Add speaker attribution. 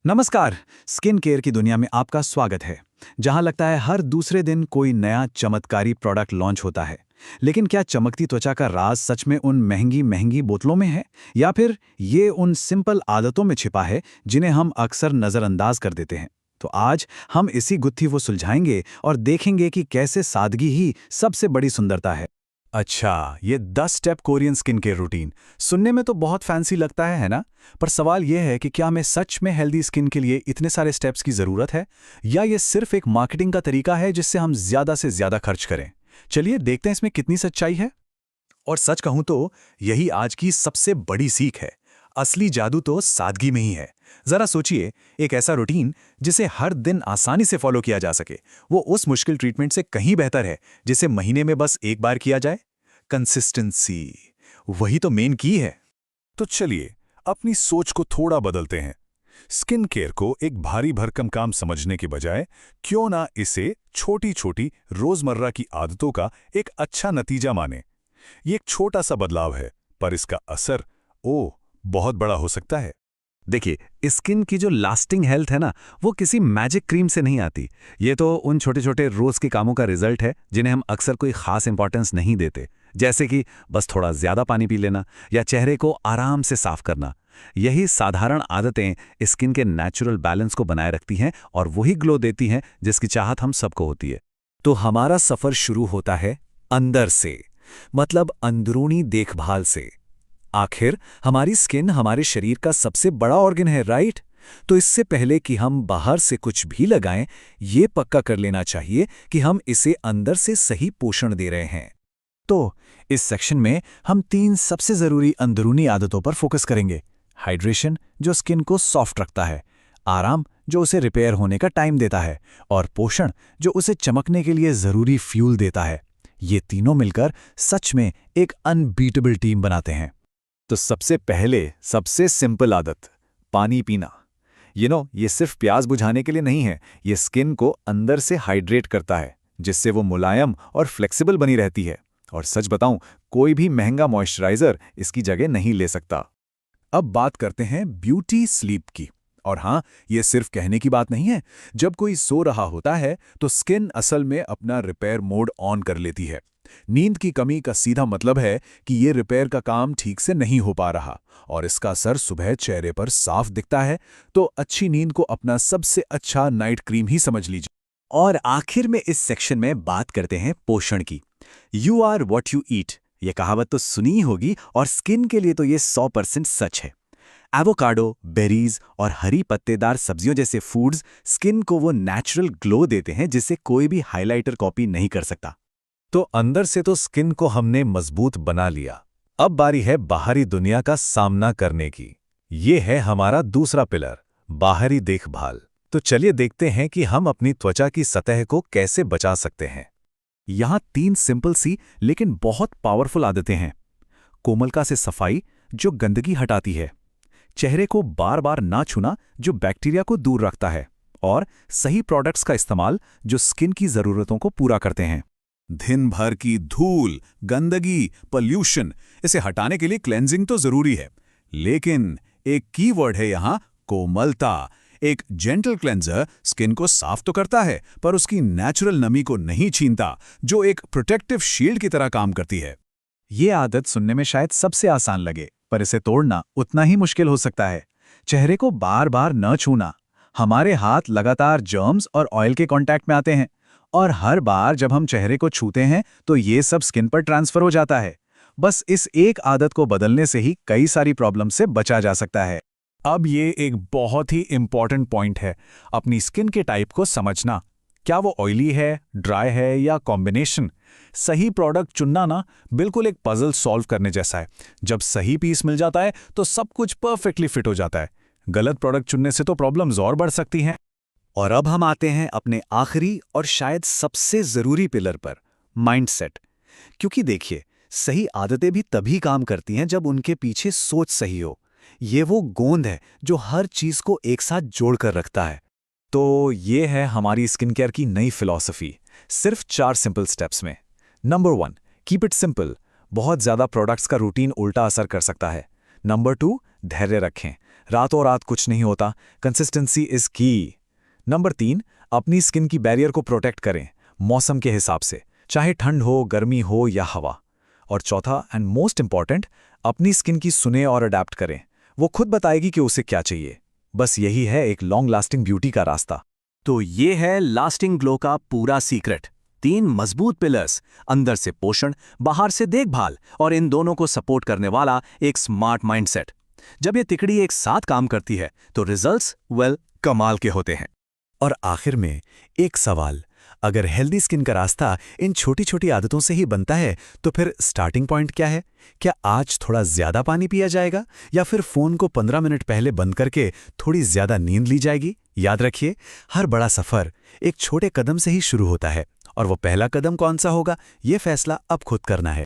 Speaker 1: नमस्कार। Skin care की दुनिया में आपका स्वागत है, जहां लगता है हर दूसरे दिन कोई नया चमत्कारी प्रोडक्ट लॉन्च होता है। लेकिन क्या चमकती त्वचा का राज सच में उन महंगी महंगी बोतलों में है, या फिर ये उन सिंपल आदतों में छिपा है जिन्हें हम अक्सर नज़रअंदाज कर देते हैं? तो आज हम इसी गुत्थी वो सुलझाएंगे और देखेंगे कि कैसे सादगी ही सबसे बड़ी सुंदरता है।
Speaker 2: अच्छा, ये 10 step Korean skin care routine सुनने में तो बहुत फैंसी लगता है ना? पर सवाल यह है कि क्या हमें सच में हेल्दी स्किन के लिए इतने सारे स्टेप्स की ज़रूरत है, या ये सिर्फ एक मार्केटिंग का तरीका है जिससे हम ज़्यादा से ज़्यादा खर्च करें? चलिए देखते हैं इसमें कितनी सच्चाई है। और सच कहूं तो यही आज की सबसे बड़ी सीख है। असली जादू तो सादगी में ही है। जरा सोचिए, एक ऐसा रूटीन जिसे हर दिन आसानी से फॉलो किया जा सके, वो उस मुश्किल ट्रीटमेंट से कहीं बेहतर है जिसे महीने में बस एक बार किया जाए। कंसिस्टेंसी, वही तो मेन की है। तो चलिए अपनी सोच को थोड़ा बदलते हैं। स्किन केयर को एक भारी भरकम काम समझने के बजाय क्यों ना इसे छोटी छोटी रोजमर्रा की आदतों का एक अच्छा नतीजा माने। ये एक छोटा सा बदलाव है, पर इसका असर बहुत बड़ा हो सकता है।
Speaker 3: देखिए, स्किन की जो लास्टिंग हेल्थ है ना, वो किसी मैजिक क्रीम से नहीं आती। ये तो उन छोटे छोटे रोज के कामों का रिजल्ट है जिन्हें हम अक्सर कोई खास इंपॉर्टेंस नहीं देते। जैसे कि बस थोड़ा ज्यादा पानी पी लेना या चेहरे को आराम से साफ करना। यही साधारण आदतें स्किन के नेचुरल बैलेंस को बनाए रखती हैं और वही ग्लो देती हैं जिसकी चाहत हम सबको होती है। तो हमारा सफर शुरू होता है अंदर से, मतलब अंदरूनी देखभाल से। आखिर हमारी स्किन हमारे शरीर का सबसे बड़ा ऑर्गन है, राइट? तो इससे पहले कि हम बाहर से कुछ भी लगाएं, ये पक्का कर लेना चाहिए कि हम इसे अंदर से सही पोषण दे रहे हैं। तो इस सेक्शन में हम 3 सबसे जरूरी अंदरूनी आदतों पर फोकस करेंगे। हाइड्रेशन, जो स्किन को सॉफ्ट रखता है, आराम, जो उसे रिपेयर होने का टाइम देता है, और पोषण, जो उसे चमकने के लिए जरूरी फ्यूल देता है। ये तीनों मिलकर सच में एक अनबीटेबल टीम बनाते हैं।
Speaker 2: तो सबसे पहले सबसे सिंपल आदत, पानी पीना। ये सिर्फ प्यास बुझाने के लिए नहीं है, ये स्किन को अंदर से हाइड्रेट करता है, जिससे वो मुलायम और फ्लेक्सिबल बनी रहती है। और सच बताऊं, कोई भी महंगा मॉइस्चराइजर इसकी जगह नहीं ले सकता। अब बात करते हैं ब्यूटी स्लीप की। और हाँ, ये सिर्फ कहने की बात नहीं है। जब कोई सो रहा होता है तो स्किन असल में अपना रिपेयर मोड ऑन कर लेती है। नींद की कमी का सीधा मतलब है कि ये रिपेयर का काम ठीक से नहीं हो पा रहा, और इसका असर सुबह चेहरे पर साफ दिखता है। तो अच्छी नींद को अपना सबसे अच्छा नाइट क्रीम ही समझ लीजिए।
Speaker 3: और आखिर में इस सेक्शन में बात करते हैं पोषण की। You are what you eat, ये कहावत तो सुनी ही होगी, और स्किन के लिए तो ये 100% सच है। एवोकाडो, बेरीज और हरी पत्तेदार सब्जियों जैसे फूड्स स्किन को वो नेचुरल ग्लो देते हैं जिसे कोई भी हाइलाइटर कॉपी नहीं कर सकता।
Speaker 2: तो अंदर से तो स्किन को हमने मजबूत बना लिया। अब बारी है बाहरी दुनिया का सामना करने की। ये है हमारा दूसरा पिलर, बाहरी देखभाल। तो चलिए देखते हैं कि हम अपनी त्वचा की सतह को कैसे बचा सकते हैं।
Speaker 3: यहाँ 3 सिंपल सी लेकिन बहुत पावरफुल आदतें हैं। कोमलता से सफाई, जो गंदगी हटाती है। चेहरे को बार बार ना छूना, जो बैक्टीरिया को दूर रखता है। और सही प्रोडक्ट्स का इस्तेमाल, जो स्किन की जरूरतों को पूरा करते हैं।
Speaker 2: दिन भर की धूल, गंदगी, पोल्यूशन, इसे हटाने के लिए क्लेंजिंग तो जरूरी है, लेकिन एक कीवर्ड है यहां, कोमलता। एक जेंटल क्लेंजर स्किन को साफ तो करता है, पर उसकी नेचुरल नमी को नहीं छीनता, जो एक प्रोटेक्टिव शील्ड की तरह काम करती है।
Speaker 1: ये आदत सुनने में शायद सबसे आसान लगे, पर इसे तोड़ना उतना ही मुश्किल हो सकता है। चेहरे को बार बार न छूना। हमारे हाथ लगातार जर्म्स और ऑयल के कांटेक्ट में आते हैं, और हर बार जब हम चेहरे को छूते हैं तो ये सब स्किन पर ट्रांसफर हो जाता है। बस इस एक आदत को बदलने से ही कई सारी प्रॉब्लम से बचा जा सकता है।
Speaker 2: अब ये एक बहुत ही इंपॉर्टेंट पॉइंट है, अपनी स्किन के टाइप को समझना। क्या वो ऑयली है, ड्राई है या कॉम्बिनेशन? सही प्रोडक्ट चुनना ना बिल्कुल एक पजल सॉल्व करने जैसा है। जब सही पीस मिल जाता है तो सब कुछ परफेक्टली फिट हो जाता है। गलत प्रोडक्ट चुनने से तो प्रॉब्लम्स और बढ़ सकती हैं।
Speaker 3: और अब हम आते हैं अपने आखिरी और शायद सबसे जरूरी पिलर पर, माइंडसेट। क्योंकि देखिए, सही आदतें भी तभी काम करती हैं जब उनके पीछे सोच सही हो। ये वो गोंद है जो हर चीज को एक साथ जोड़कर रखता है।
Speaker 2: तो ये है हमारी स्किन केयर की नई फिलॉसफी, सिर्फ 4 सिंपल स्टेप्स में। Number 1, keep it simple. बहुत ज्यादा प्रोडक्ट्स का रूटीन उल्टा असर कर सकता है। नंबर 2, धैर्य रखें। रातों रात कुछ नहीं होता, कंसिस्टेंसी इज की। नंबर 3, अपनी स्किन की बैरियर को प्रोटेक्ट करें, मौसम के हिसाब से, चाहे ठंड हो, गर्मी हो या हवा। और चौथा एंड मोस्ट इंपॉर्टेंट, अपनी स्किन की सुने और अडेप्ट करें। वो खुद बताएगी कि उसे क्या चाहिए। बस यही है एक लॉन्ग लास्टिंग ब्यूटी का रास्ता।
Speaker 3: तो ये है लास्टिंग ग्लो का पूरा सीक्रेट। 3 मजबूत पिलर्स, अंदर से पोषण, बाहर से देखभाल, और इन दोनों को सपोर्ट करने वाला एक स्मार्ट माइंडसेट। जब ये तिकड़ी एक साथ काम करती है तो रिजल्ट्स कमाल के होते हैं।
Speaker 2: और आखिर में एक सवाल, अगर हेल्दी स्किन का रास्ता इन छोटी छोटी आदतों से ही बनता है तो फिर स्टार्टिंग पॉइंट क्या है? क्या आज थोड़ा ज्यादा पानी पिया जाएगा, या फिर फोन को 15 मिनट पहले बंद करके थोड़ी ज्यादा नींद ली जाएगी? याद रखिए, हर बड़ा सफर एक छोटे कदम से ही शुरू होता है, और वो पहला कदम कौन सा होगा, ये फैसला अब खुद करना है।